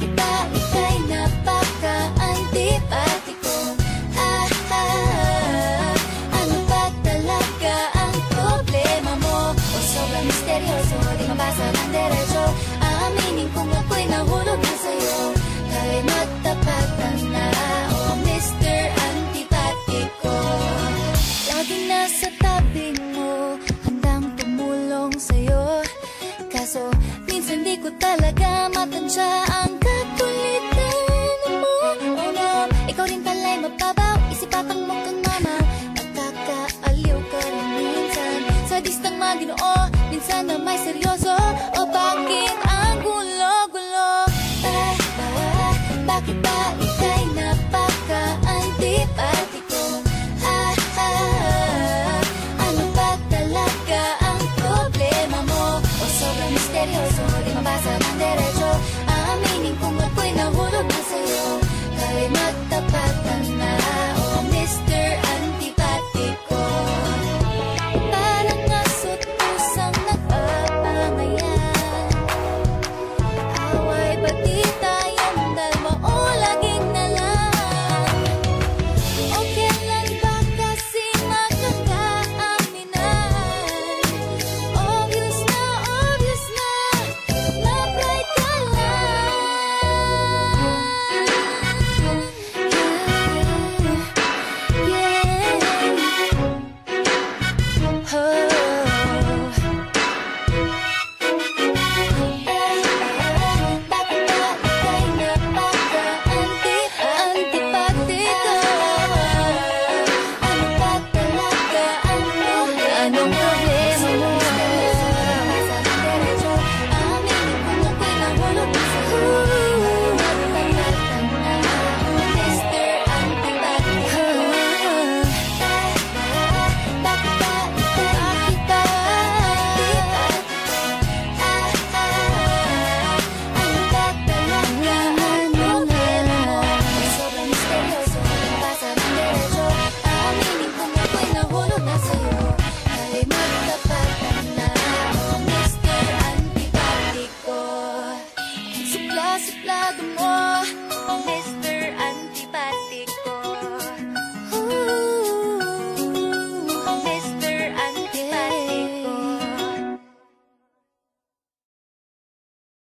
bakit ba ika'y napaka-antipatiko? Ano ba talaga ang problema mo? O sobrang misteryoso, di mabasa ng derecho. Aaminin kong ako'y nahulog na sa'yo. Kaya matapatan na, oh Mr. Antipatiko. Laging nasa tabi mo, handang tumulong sa'yo. Kaso minsan di ko talaga matansya ang kakulitan mo. Oh no, ikaw rin pala'y mababaw, isipatang mo kang mama. Nakakaaliw ka rin minsan, sadistang maginoo, minsan na may seryoso. O bakit ang gulo-gulo? Bakit ba ika'y napaka-antipatiko? Ano ba talaga ang problema mo? O sobrang misteryoso,